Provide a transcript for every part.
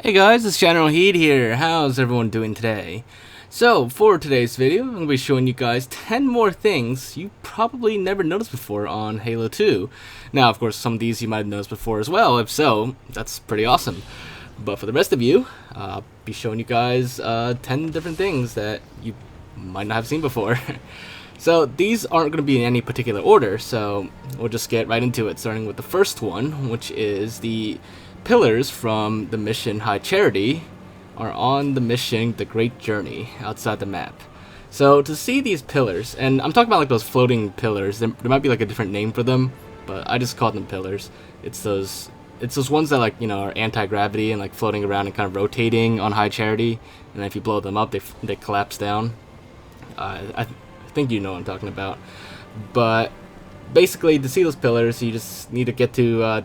Hey guys, it's Generalkidd here. How's everyone doing today? So, for today's video, I'm going to be showing you guys 10 more things you probably never noticed before on Halo 2. Now, of course, some of these you might have noticed before as well. If so, that's pretty awesome. But for the rest of you, I'll be showing you guys 10 different things that you might not have seen before. So, these aren't going to be in any particular order, so we'll just get right into it, starting with the first one, which is the pillars from the mission High Charity are on the mission The Great Journey outside the map. So to see these pillars, and I'm talking about like those floating pillars, there might be like a different name for them, but I just call them pillars. It's those ones that, like, you know, are anti-gravity and like floating around and kind of rotating on High Charity, and then if you blow them up, they collapse down. I think you know what I'm talking about. But basically, to see those pillars, you just need to get to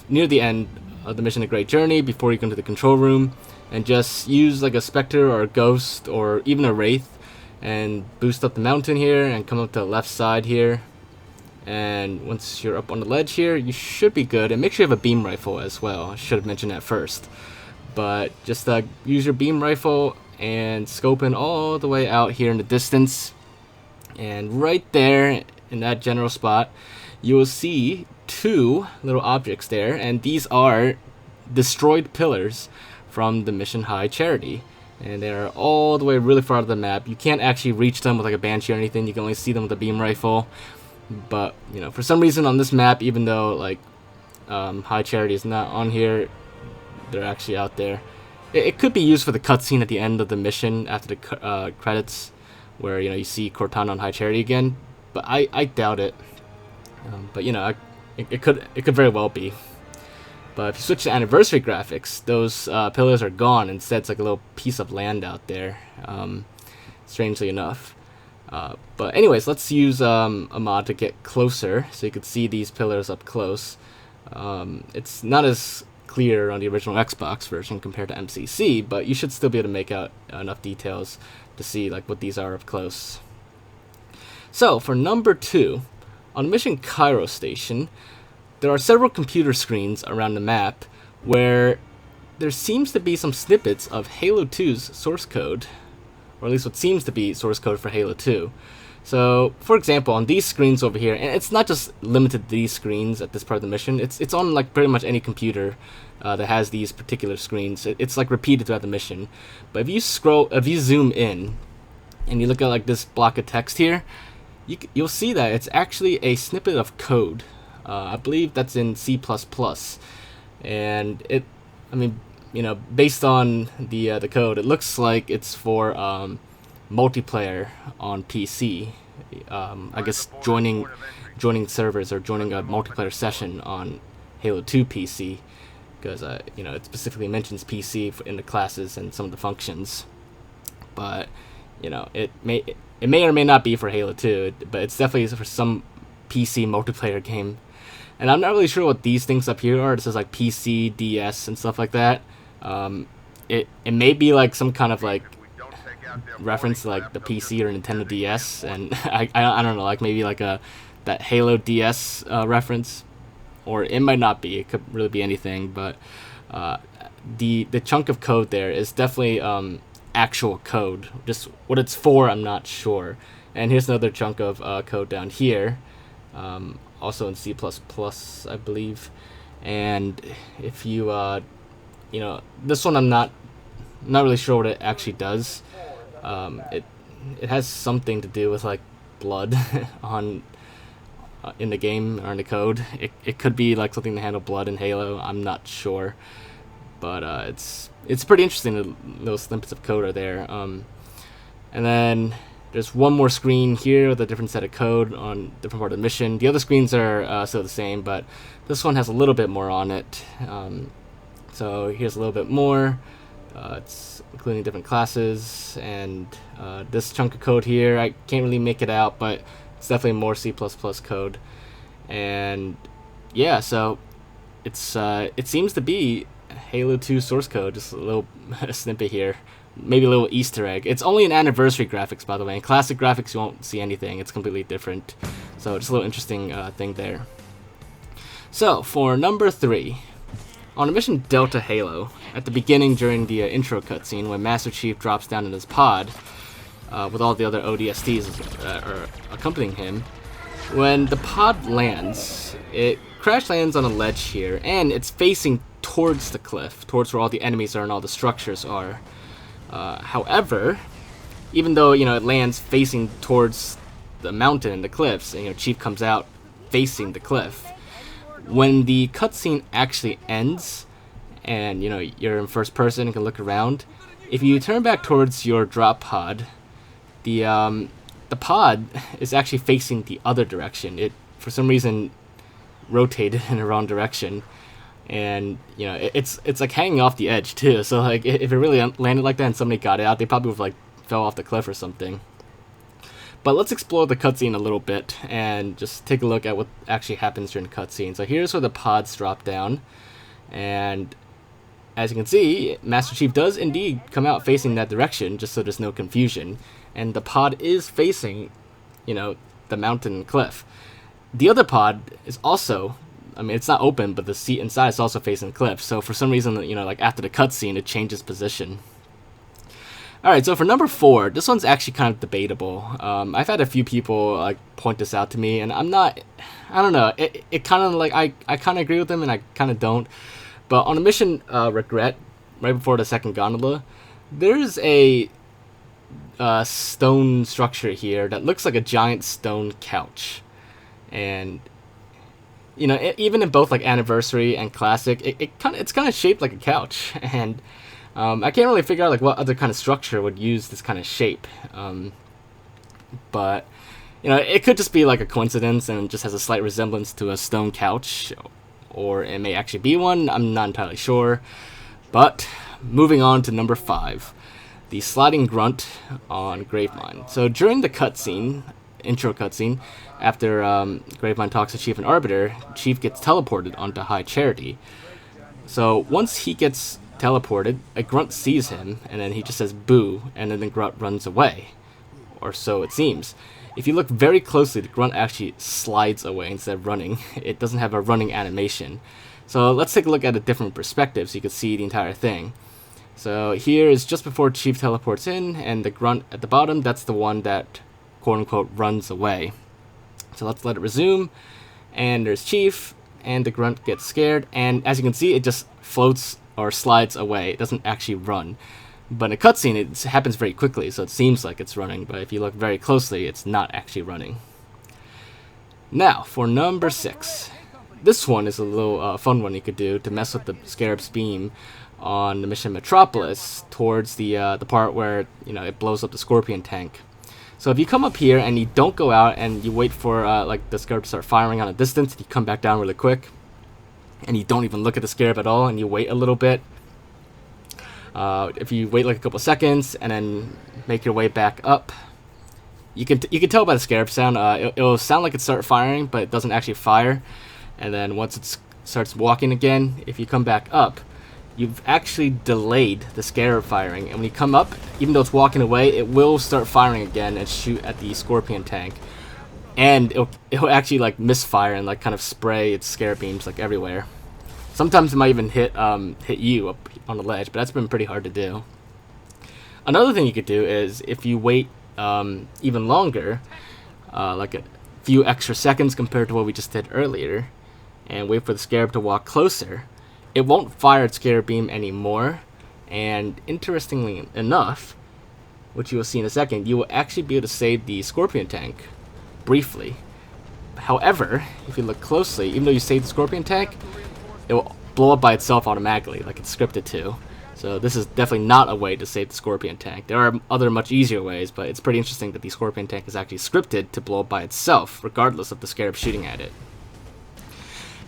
near the end of the mission The Great Journey before you go into the control room, and just use like a Spectre or a Ghost or even a Wraith and boost up the mountain here and come up to the left side here. And once you're up on the ledge here, you should be good. And make sure you have a beam rifle as well. I should have mentioned that first. But just use your beam rifle and scope in all the way out here in the distance. And right there in that general spot, you will see two little objects there, and these are destroyed pillars from the mission High Charity, and they are all the way really far out of the map. You can't actually reach them with like a Banshee or anything. You can only see them with a beam rifle. But you know, for some reason on this map, even though like High Charity is not on here, they're actually out there. It could be used for the cutscene at the end of the mission after the credits, where you see Cortana on High Charity again, but I doubt it. But you know, it could very well be. But if you switch to anniversary graphics, those pillars are gone. Instead, it's like a little piece of land out there. Strangely enough. But anyways, let's use a mod to get closer, so you could see these pillars up close. It's not as clear on the original Xbox version compared to MCC, but you should still be able to make out enough details to see like what these are up close. So for number 2, on Mission Cairo Station, there are several computer screens around the map where there seems to be some snippets of Halo 2's source code, or at least what seems to be source code for Halo 2. So, for example, on these screens over here, and it's not just limited to these screens at this part of the mission, it's on like pretty much any computer that has these particular screens. It's like repeated throughout the mission. But if you zoom in, and you look at like this block of text here, you'll see that it's actually a snippet of code. I believe that's in C++, and based on the code, it looks like it's for multiplayer on PC. I guess joining servers or joining a multiplayer session on Halo 2 PC, because it specifically mentions PC in the classes and some of the functions. But it may or may not be for Halo 2, but it's definitely for some PC multiplayer game. And I'm not really sure what these things up here are. It says like PC, DS, and stuff like that. It may be like some kind of like reference to like the PC or Nintendo DS, and I don't know, like maybe like that Halo DS reference, or it might not be. It could really be anything. But the chunk of code there is definitely actual code. Just what it's for, I'm not sure. And here's another chunk of code down here, also in C++, I believe. And if you this one, I'm not really sure what it actually does. It has something to do with like blood on in the game or in the code. It could be like something to handle blood in Halo. I'm not sure. But it's pretty interesting that those snippets of code are there. And then there's one more screen here with a different set of code on a different part of the mission. The other screens are still the same, but this one has a little bit more on it. So here's a little bit more. It's including different classes, and this chunk of code here, I can't really make it out, but it's definitely more C++ code. And yeah, so it seems to be Halo 2 source code, just a little snippet here, maybe a little Easter egg. It's only in anniversary graphics, by the way. In classic graphics, you won't see anything. It's completely different. So just a little interesting thing there. So for number 3, on a mission Delta Halo, at the beginning during the intro cutscene when Master Chief drops down in his pod with all the other ODSTs are accompanying him, when the pod lands, it crash lands on a ledge here, and it's facing towards the cliff, towards where all the enemies are and all the structures are. However, even though it lands facing towards the mountain and the cliffs, and Chief comes out facing the cliff, when the cutscene actually ends, and you're in first person and can look around, if you turn back towards your drop pod, the pod is actually facing the other direction. It, for some reason, rotated in the wrong direction, and it's like hanging off the edge too. So like if it really landed like that and somebody got it out, they probably would like fell off the cliff or something. But let's explore the cutscene a little bit and just take a look at what actually happens during the cutscene. So here's where the pods drop down, and as you can see, Master Chief does indeed come out facing that direction, just so there's no confusion. And the pod is facing, the mountain and cliff. The other pod is also, it's not open, but the seat inside is also facing the cliff. So for some reason, like after the cutscene, it changes position. Alright, so for number 4, this one's actually kind of debatable. I've had a few people like point this out to me, and I don't know, it kind of like, I kind of agree with them and I kind of don't. But on a mission Regret, right before the second gondola, there's a stone structure here that looks like a giant stone couch. And even in both like Anniversary and Classic, it's kind of shaped like a couch. And I can't really figure out like what other kind of structure would use this kind of shape. But it could just be like a coincidence and just has a slight resemblance to a stone couch, or it may actually be one. I'm not entirely sure. But moving on to number 5, the sliding grunt on Gravemind. So during the cutscene, intro cutscene, after Gravemind talks to Chief and Arbiter, Chief gets teleported onto High Charity. So once he gets teleported, a grunt sees him, and then he just says boo, and then the grunt runs away. Or so it seems. If you look very closely, the grunt actually slides away instead of running. It doesn't have a running animation. So let's take a look at a different perspective so you can see the entire thing. So here is just before Chief teleports in, and the grunt at the bottom, that's the one that quote-unquote runs away. So let's let it resume, and there's Chief, and the grunt gets scared, and as you can see, it just floats or slides away. It doesn't actually run. But in a cutscene, it happens very quickly, so it seems like it's running, but if you look very closely, it's not actually running. Now, for number 6. This one is a little fun one you could do to mess with the Scarab's beam on the mission Metropolis towards the part where it blows up the Scorpion tank. So if you come up here and you don't go out and you wait for like the Scarab to start firing on a distance, you come back down really quick, and you don't even look at the Scarab at all, and you wait a little bit. If you wait like a couple seconds and then make your way back up, you can tell by the Scarab sound. It'll sound like it starts firing, but it doesn't actually fire. And then once it starts walking again, if you come back up, you've actually delayed the Scarab firing. And when you come up, even though it's walking away, it will start firing again and shoot at the Scorpion tank. And it'll actually like misfire and like kind of spray its Scarab beams like everywhere. Sometimes it might even hit you up on the ledge, but that's been pretty hard to do. Another thing you could do is if you wait even longer, like a few extra seconds compared to what we just did earlier, and wait for the Scarab to walk closer, it won't fire its Scarab beam anymore. And interestingly enough, which you will see in a second, you will actually be able to save the Scorpion tank briefly. However, if you look closely, even though you save the Scorpion tank, it will blow up by itself automatically, like it's scripted to. So this is definitely not a way to save the Scorpion tank. There are other much easier ways, but it's pretty interesting that the Scorpion tank is actually scripted to blow up by itself, regardless of the Scarab shooting at it.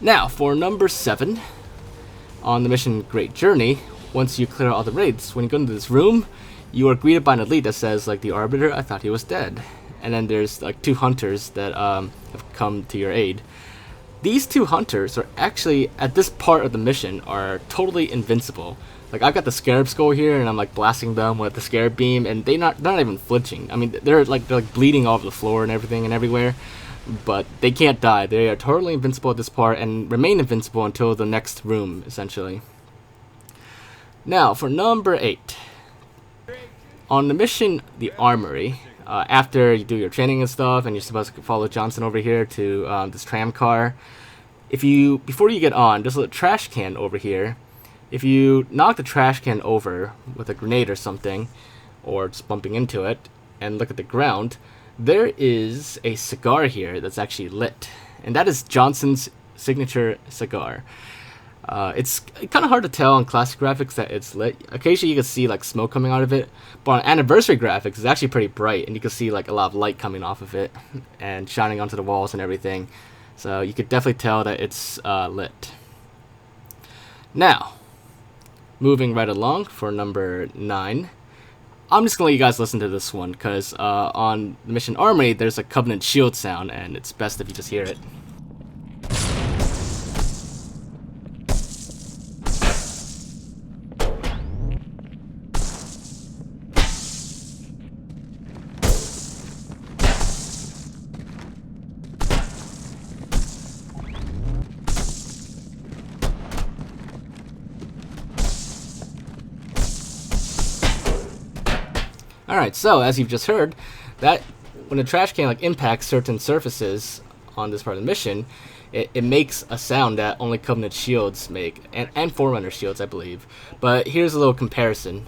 Now, for number 7, on the mission Great Journey, once you clear all the raids, when you go into this room, you are greeted by an elite that says, like, the Arbiter, I thought he was dead. And then there's, like, 2 hunters that have come to your aid. These 2 hunters are actually, at this part of the mission, are totally invincible. Like I've got the Scarab skull here, and I'm like blasting them with the Scarab beam, and they're not even flinching. I mean, they're like bleeding all over the floor and everything and everywhere, but they can't die. They are totally invincible at this part and remain invincible until the next room, essentially. Now for number 8, on the mission, the Armory. After you do your training and stuff, and you're supposed to follow Johnson over here to this tram car. Before you get on, there's a little trash can over here. If you knock the trash can over with a grenade or something, or just bumping into it, and look at the ground, there is a cigar here that's actually lit. And that is Johnson's signature cigar. It's kind of hard to tell on classic graphics that it's lit. Occasionally you can see like smoke coming out of it, but on anniversary graphics it's actually pretty bright, and you can see like a lot of light coming off of it and shining onto the walls and everything. So you could definitely tell that it's lit. Now, moving right along for number 9. I'm just gonna let you guys listen to this one, because on the mission Armory there's a Covenant shield sound, and it's best if you just hear it. Alright, so as you've just heard, that when a trash can like impacts certain surfaces on this part of the mission, it makes a sound that only Covenant shields make, and Forerunner shields, I believe. But here's a little comparison.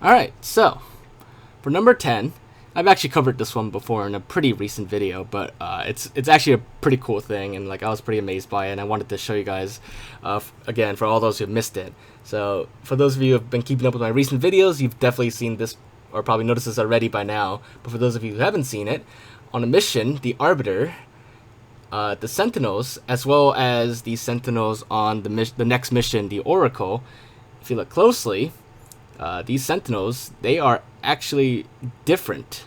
Alright, so for number 10, I've actually covered this one before in a pretty recent video, but it's actually a pretty cool thing, and like I was pretty amazed by it, and I wanted to show you guys again for all those who have missed it. So for those of you who have been keeping up with my recent videos, you've definitely seen this or probably noticed this already by now. But for those of you who haven't seen it, on a mission, the Arbiter, the Sentinels, as well as the Sentinels on the next mission, the Oracle, if you look closely, these Sentinels, they are actually different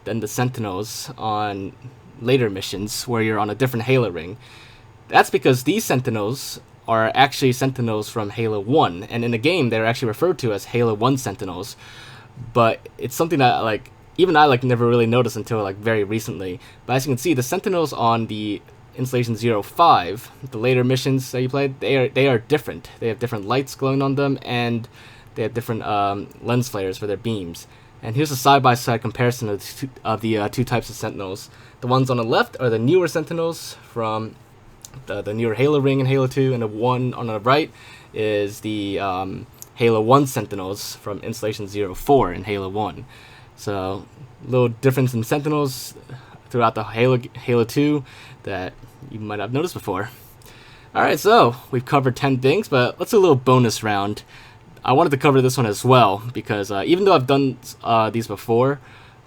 than the Sentinels on later missions where you're on a different Halo ring. That's because these Sentinels are actually Sentinels from Halo 1, and in the game they're actually referred to as Halo 1 Sentinels. But it's something that even I never really noticed until very recently. But as you can see, the Sentinels on the Installation 05, the later missions that you played, they are different. They have different lights glowing on them, and they have different lens flares for their beams. And here's a side-by-side comparison of the two types of Sentinels. The ones on the left are the newer Sentinels from the newer Halo ring in Halo 2, and the one on the right is the Halo 1 Sentinels from Installation 04 in Halo 1. So, a little difference in Sentinels throughout the Halo 2 that you might have noticed before. Alright, so we've covered 10 things, but let's do a little bonus round. I wanted to cover this one as well, because even though I've done these before,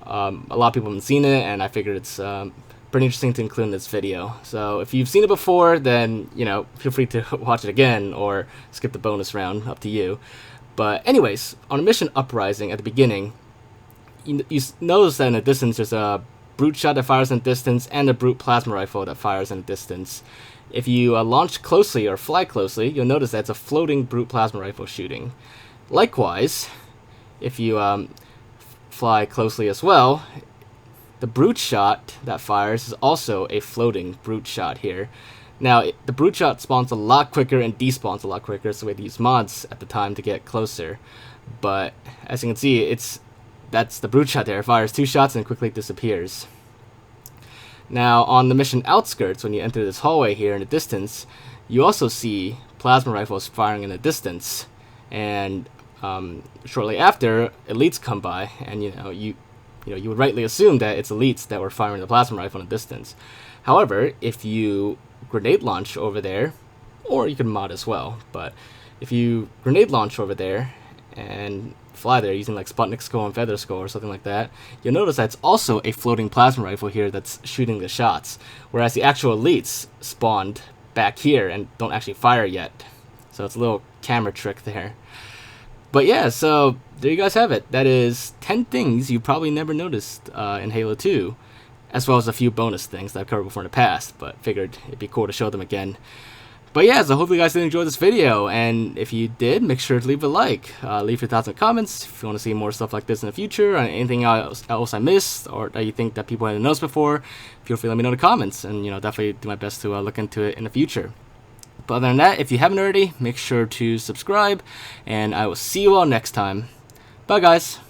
a lot of people haven't seen it, and I figured it's pretty interesting to include in this video. So if you've seen it before, then, feel free to watch it again, or skip the bonus round, up to you. But anyways, on a mission Uprising at the beginning, you notice that in the distance there's a brute shot that fires in the distance, and a brute plasma rifle that fires in the distance. If you launch closely or fly closely, you'll notice that it's a floating brute plasma rifle shooting. Likewise, if you fly closely as well, the brute shot that fires is also a floating brute shot here. Now, the brute shot spawns a lot quicker and despawns a lot quicker, so we had to use mods at the time to get closer. But as you can see, that's the brute shot there. It fires 2 shots and quickly disappears. Now, on the mission Outskirts, when you enter this hallway here in the distance, you also see plasma rifles firing in the distance. And shortly after, elites come by, and you would rightly assume that it's elites that were firing the plasma rifle in the distance. However, if you grenade launch over there, or you can mod as well, but if you grenade launch over there and fly there using Sputnik Skull and Feather Skull or something like that, you'll notice that it's also a floating plasma rifle here that's shooting the shots, whereas the actual elites spawned back here and don't actually fire yet. So it's a little camera trick there. But yeah, so there you guys have it. That is 10 things you probably never noticed in Halo 2, as well as a few bonus things that I've covered before in the past, but figured it'd be cool to show them again. But yeah, so hopefully you guys did enjoy this video, and if you did, make sure to leave a like. Leave your thoughts in the comments if you want to see more stuff like this in the future, or anything else I missed, or that you think that people hadn't noticed before. Feel free to let me know in the comments, and definitely do my best to look into it in the future. But other than that, if you haven't already, make sure to subscribe, and I will see you all next time. Bye guys!